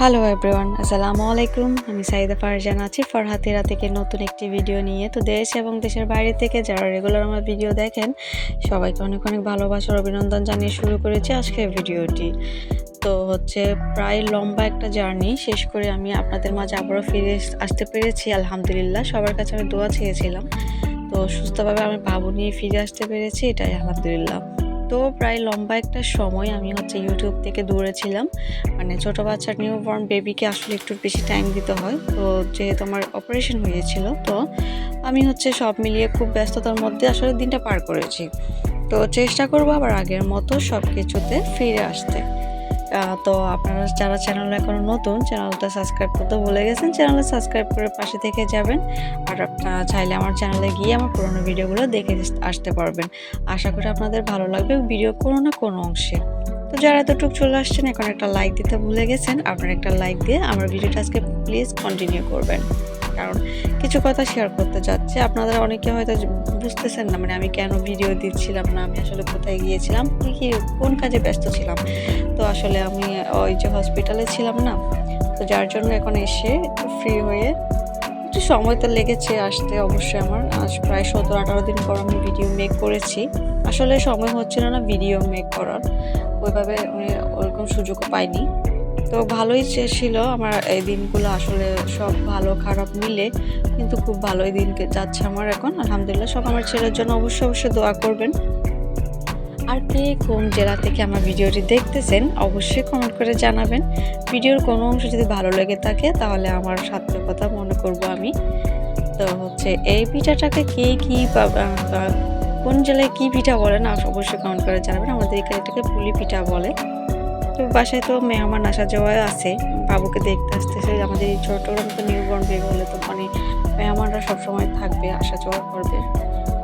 Hello everyone, আসসালামু আলাইকুম। আমি সাইদা ফারজান আছি ফরহাতেরা থেকে নতুন একটি ভিডিও নিয়ে। তো দেশ এবং দেশের বাইরে থেকে যারা রেগুলার আমার ভিডিও দেখেন সবাইকে অনেক অনেক ভালোবাসার অভিনন্দন জানিয়ে শুরু করেছি আজকের ভিডিওটি। তো প্রায় লম্বা একটা জার্নি শেষ করে আমি আপনাদের মাঝে আবারও ফিরে আসতে পেরেছি আলহামদুলিল্লাহ। সবার কাছে আমি দোয়া চেয়েছিলাম, তো সুস্থভাবে আমি বাবু নিয়ে ফিরে আসতে পেরেছি, এটাই আলহামদুলিল্লাহ। তো প্রায় লম্বা একটা সময় আমি ইউটিউব থেকে দূরে ছিলাম। মানে ছোটো বাচ্চার নিউবর্ন বেবিকে আসলে একটু বেশি টাইম দিতে হয়। তো যেহেতু আমার অপারেশন হয়েছিল, তো আমি সব মিলিয়ে খুব ব্যস্ততার মধ্যে আসলে দিনটা পার করেছি। তো চেষ্টা করবো আবার আগের মতো সব কিছুতে ফিরে আসতে। তো আপনারা যারা চ্যানেলে এখনও নতুন, চ্যানেলটা সাবস্ক্রাইব করতে ভুলে গেছেন, চ্যানেলে সাবস্ক্রাইব করে পাশে থেকে যাবেন। আর আপনারা চাইলে আমার চ্যানেলে গিয়ে আমার পুরোনো ভিডিওগুলো দেখে আসতে পারবেন। আশা করি আপনাদের ভালো লাগবে ভিডিও কোনো না কোনো অংশে। তো যারা এতটুকু চলে আসছেন, এখন একটা লাইক দিতে ভুলে গেছেন, আপনারা একটা লাইক দিয়ে আমার ভিডিওটা আজকে প্লিজ কন্টিনিউ করবেন, কারণ কিছু কথা শেয়ার করতে যাচ্ছে। আপনারা অনেকে হয়তো বুঝতেছেন না, মানে আমি কেন ভিডিও দিচ্ছিলাম না, আমি আসলে কোথায় গিয়েছিলাম, কি কোন কাজে ব্যস্ত ছিলাম। তো আসলে আমি ওই যে হসপিটালে ছিলাম না, তো যার জন্য এখন এসে একটু ফ্রি হয়ে একটু সময় তো লেগেছে আসতে। অবশ্যই আমার আজ প্রায় 17-18 দিন পর আমি ভিডিও মেক করেছি। আসলে সময় হচ্ছিল না ভিডিও মেক করার, ওইভাবে আমি ওরকম সুযোগও পাইনি। তো ভালোই ছিল আমার এই দিনগুলো, আসলে সব ভালো খারাপ মিলে কিন্তু খুব ভালোই দিন যাচ্ছে আমার এখন আলহামদুলিল্লাহ। সব আমার ছেলের জন্য অবশ্যই দোয়া করবেন। আর কে কোন জেলা থেকে আমার ভিডিওটি দেখতেছেন অবশ্যই কমেন্ট করে জানাবেন। ভিডিওর কোনো অংশ যদি ভালো লেগে থাকে তাহলে আমার সার্থকতা মনে করব আমি। তো এই পিঠাটাকে কে কী কোন জেলায় কী পিঠা বলেন অবশ্যই কমেন্ট করে জানাবেন। আমাদের এটাকে পুলি পিঠা বলে। তো বাসায় তো মেহমান আসা যাওয়া আছে, বাবুকে দেখতে আসতেছে। আমাদের এই ছোটো তো নিউবর্ন বেবি হলে তো মানে মেহমানরা সবসময় থাকবে, আসা যাওয়া করবে।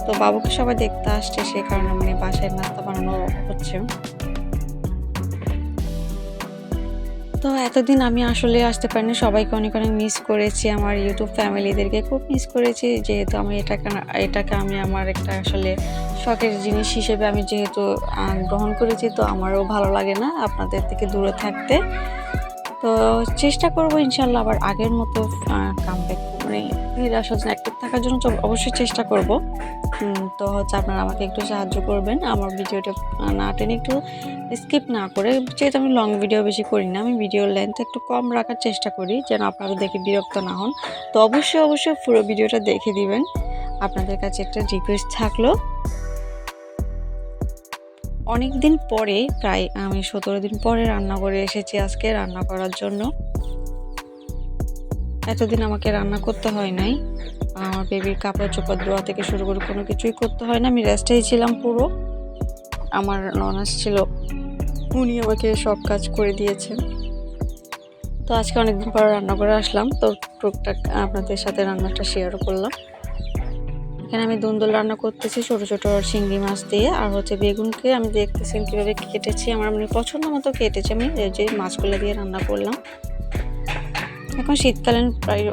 তো বাবুকে সবাই দেখতে আসছে, সেই কারণে মানে বাসায় নাস্তা বানানো হচ্ছে। তো এতদিন আমি আসলে আসতে পারিনি, সবাইকে অনেক অনেক মিস করেছি, আমার ইউটিউব ফ্যামিলিদেরকে খুব মিস করেছি। যেহেতু আমি এটাকে আমি আমার একটা আসলে শখের জিনিস হিসেবে আমি যেহেতু গ্রহণ করেছি, তো আমারও ভালো লাগে না আপনাদের থেকে দূরে থাকতে। তো চেষ্টা করবো ইনশাল্লাহ আবার আগের মতো কামব্যাক, মানে ফিরে আসার জন্য, অ্যাক্টিভ থাকার জন্য অবশ্যই চেষ্টা করব। তো আপনারা আমাকে একটু সাহায্য করবেন, আমার ভিডিওটা না টেনে একটু স্কিপ না করে, যেহেতু আমি লং ভিডিও বেশি করি না, আমি ভিডিওর লেন্থ একটু কম রাখার চেষ্টা করি যেন আপনারা দেখে বিরক্ত না হন। তো অবশ্যই পুরো ভিডিওটা দেখে দিবেন, আপনাদের কাছে একটা রিকোয়েস্ট থাকলো। অনেক দিন পরে, প্রায় আমি 17 দিন পরে রান্না করে এসেছি আজকে রান্না করার জন্য। এতদিন আমাকে রান্না করতে হয় নাই, আমার বেবির কাপড় চোপড় ধোয়া থেকে শুরু করে কোনো কিছুই করতে হয় না, আমি রেস্টেই ছিলাম পুরো। আমার ননাস ছিল, উনি আমাকে সব কাজ করে দিয়েছেন। তো আজকে অনেকদিন পর রান্না করে আসলাম, তো টুকটাক আপনাদের সাথে রান্নাটা শেয়ারও করলাম। এখানে আমি দুন্দুল রান্না করতেছি ছোটো ছোটো চিংড়ি মাছ দিয়ে, আর বেগুনকে আমি দেখতেছি কীভাবে কেটেছি, আমার মানে পছন্দ মতো কেটেছি আমি, যে মাছগুলো দিয়ে রান্না করলাম। এখন শীতকালীন প্রায়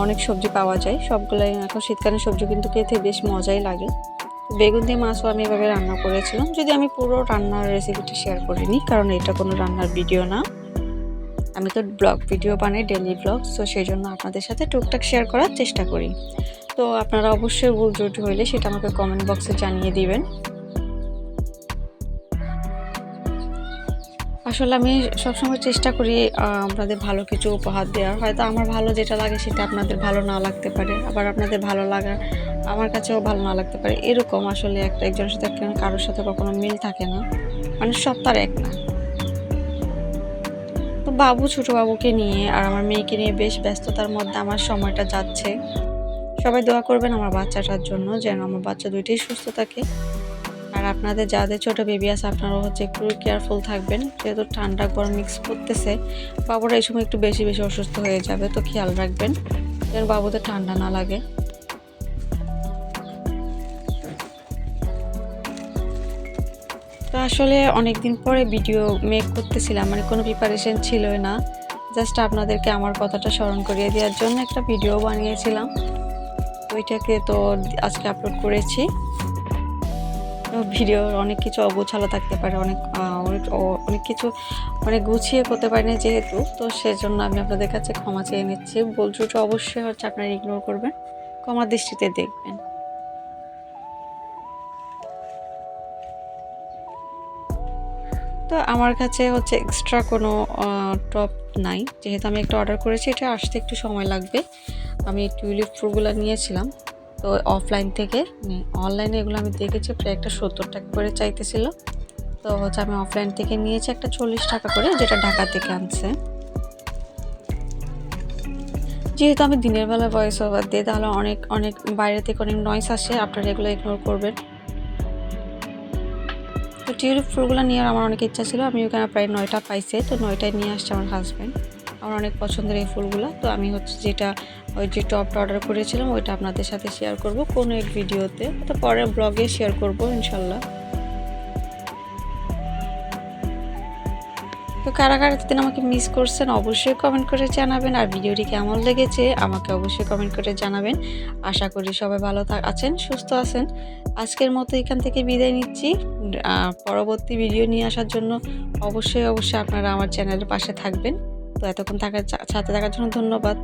অনেক সবজি পাওয়া যায়, সবগুলাই এখন শীতকালীন সবজি কিন্তু খেতে বেশ মজাই লাগে। বেগুন দিয়ে মাছও আমি এভাবে রান্না করেছিলাম, যদি আমি পুরো রান্নার রেসিপিটা শেয়ার করিনি, কারণ এটা কোনো রান্নার ভিডিও না, আমি তো ব্লগ ভিডিও বানাই, ডেইলি ব্লগ। তো সেই জন্য আপনাদের সাথে টুকটাক শেয়ার করার চেষ্টা করি। তো আপনারা অবশ্যই ভুল ত্রুটি হইলে সেটা আমাকে কমেন্ট বক্সে জানিয়ে দিবেন। আসলে আমি সবসময় চেষ্টা করি আপনাদের ভালো কিছু উপহার দেওয়ার। হয়তো আমার ভালো যেটা লাগে সেটা আপনাদের ভালো না লাগতে পারে, আবার আপনাদের ভালো লাগা আমার কাছেও ভালো না লাগতে পারে, এরকম আসলে একজনের সাথে কারোর সাথে কখনো মিল থাকে না, মানে সব তার এক না। তো ছোটো বাবুকে নিয়ে আর আমার মেয়েকে নিয়ে বেশ ব্যস্ততার মধ্যে আমার সময়টা যাচ্ছে। সবাই দোয়া করবেন আমার বাচ্চাটার জন্য, যেন আমার বাচ্চা দুইটাই সুস্থ থাকে। আর আপনাদের যাদের ছোট বেবি আছে আপনারাও একটু কেয়ারফুল থাকবেন, যেহেতু ঠান্ডা গরম মিক্স করতেছে, বাবুরা এই সময় একটু বেশি অসুস্থ হয়ে যাবে, তো খেয়াল রাখবেন যেন বাবুদের ঠান্ডা না লাগে। তো আসলে অনেক দিন পরে ভিডিও মেক করতেছিলাম, মানে কোনো প্রিপারেশন ছিল না, জাস্ট আপনাদেরকে আমার কথাটা স্মরণ করিয়ে দেওয়ার জন্য একটা ভিডিও বানিয়েছিলাম, ওইটাকে তো আজকে আপলোড করেছি। ভিডিওর অনেক কিছু অগোছালো থাকতে পারে, অনেক কিছু মানে গুছিয়ে করতে পারি না যেহেতু, তো সেজন্য আমি আপনাদের কাছে ক্ষমা চেয়ে নিচ্ছি। ভুল ত্রুটি অবশ্যই হচ্ছে আপনারা ইগনোর করবেন, ক্ষমা দৃষ্টিতে দেখবেন। তো আমার কাছে হচ্ছে এক্সট্রা কোনো টপ নাই, যেহেতু আমি একটা অর্ডার করেছি, এটা আসতে একটু সময় লাগবে। আমি টিউলিপ ফুলগুলো নিয়েছিলাম তো অফলাইন থেকে, অনলাইনে এগুলো আমি দেখেছি প্রায় একটা 70 টাকা করে চাইতেছিল। তো হচ্ছে আমি অফলাইন থেকে নিয়েছি একটা 40 টাকা করে, যেটা ঢাকা থেকে আনছে। যেহেতু আমি দিনের বেলা ভয়েস ওভার দিই, তাহলে অনেক অনেক বাইরে থেকে অনেক নয়েজ আসে, আপনারা এগুলো ইগনোর করবেন। তো টিউলিপ ফুলগুলো নেওয়ার আমার অনেক ইচ্ছা ছিল, আমি ওখানে প্রায় 9টা পাইছে, তো 9টায় নিয়ে আসছে আমার হাজব্যান্ড। আমার অনেক পছন্দের এই ফুলগুলো। তো আমি হচ্ছে যেটা ওই যে টপটা অর্ডার করেছিলাম ওইটা আপনাদের সাথে শেয়ার করব কোনো এক ভিডিওতে, তো পরে ব্লগে শেয়ার করব ইনশাল্লাহ। তো কারা কারা এতদিন আমাকে মিস করছেন অবশ্যই কমেন্ট করে জানাবেন, আর ভিডিওটি কেমন লেগেছে আমাকে অবশ্যই কমেন্ট করে জানাবেন। আশা করি সবাই ভালো আছেন, সুস্থ আছেন। আজকের মতো এখান থেকে বিদায় নিচ্ছি। পরবর্তী ভিডিও নিয়ে আসার জন্য অবশ্যই আপনারা আমার চ্যানেলের পাশে থাকবেন। তো এতক্ষণ সাথে থাকার জন্য ধন্যবাদ।